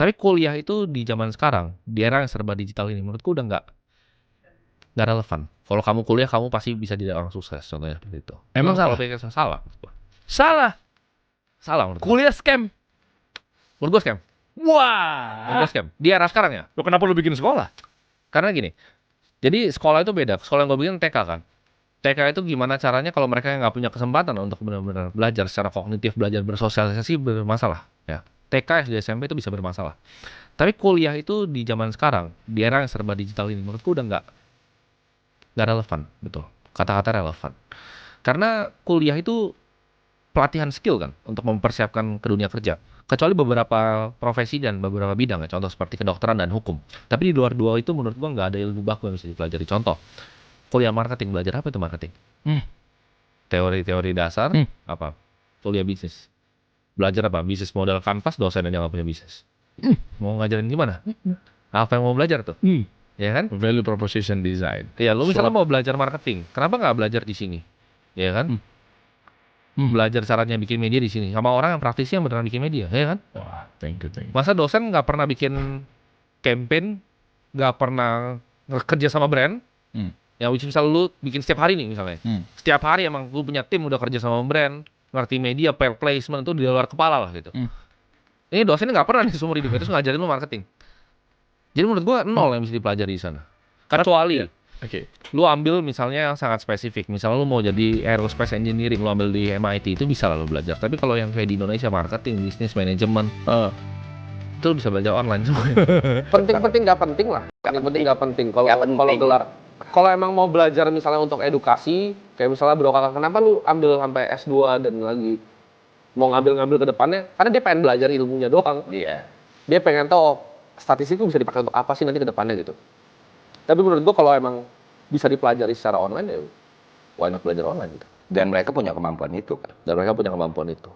Tapi kuliah itu di zaman sekarang, di era yang serba digital ini, menurutku udah nggak relevan. Kalau kamu kuliah, kamu pasti bisa jadi orang sukses, contohnya seperti itu. Emang Kalau salah? pikir salah, menurut gua. Salah. Salah menurut gua. Kuliah scam. Menurut gua scam. Menurut Wah. gua scam. Di era sekarang ya. Lo kenapa lu bikin sekolah? Karena gini, jadi sekolah itu beda. Sekolah yang gue bikin TK kan. TK itu gimana caranya kalau mereka yang nggak punya kesempatan untuk benar-benar belajar secara kognitif, belajar bersosialisasi bermasalah. Ya. TK, SD, SMP itu bisa bermasalah. Tapi kuliah itu di zaman sekarang, di era yang serba digital ini, menurutku udah nggak relevan, betul. Kata-kata relevan. Karena kuliah itu pelatihan skill kan untuk mempersiapkan ke dunia kerja. Kecuali beberapa profesi dan beberapa bidang ya, contoh seperti kedokteran dan hukum. Tapi di luar dua itu menurut gua nggak ada ilmu baku yang bisa dipelajari. Contoh, kuliah marketing, belajar apa itu marketing? Teori-teori dasar, apa? Kuliah bisnis. Belajar apa? Bisnis modal kanvas, dosen aja nggak punya bisnis. Mau ngajarin gimana? Apa yang mau belajar tuh? Ya kan? Value proposition design. Ya, lu misalnya mau belajar marketing, kenapa nggak belajar di sini? Ya kan? Belajar caranya bikin media di sini sama orang yang praktisi yang beneran bikin media, ya kan? Wah, thank you. Masa dosen nggak pernah bikin campaign, nggak pernah kerja sama brand, ya which misal lu bikin setiap hari nih misalnya, setiap hari emang lu punya tim udah kerja sama brand, ngerti media, paid placement itu di luar kepala lah gitu. Ini dosennya nggak pernah nih seumur hidupnya terus ngajarin lu marketing. Jadi menurut gua nol yang bisa dipelajari di sana. Kecuali lu ambil misalnya yang sangat spesifik, misalnya lu mau jadi aerospace engineering, lu ambil di MIT itu bisa lah lu belajar. Tapi kalau yang kayak di Indonesia marketing, bisnis, manajemen, itu lu bisa belajar online semua. Penting nggak penting lah. Nggak penting. Kalau gelar, kalau emang mau belajar misalnya untuk edukasi, kayak misalnya Bro Kakak, kenapa lu ambil sampai S2 dan lagi mau ngambil ke depannya? Karena dia pengen belajar ilmunya doang. Iya. Dia pengen tahu statistik itu bisa dipakai untuk apa sih nanti ke depannya gitu. Tapi menurut gua kalau emang bisa dipelajari secara online ya why not belajar online gitu. Dan mereka punya kemampuan itu kan. Dan mereka punya kemampuan itu.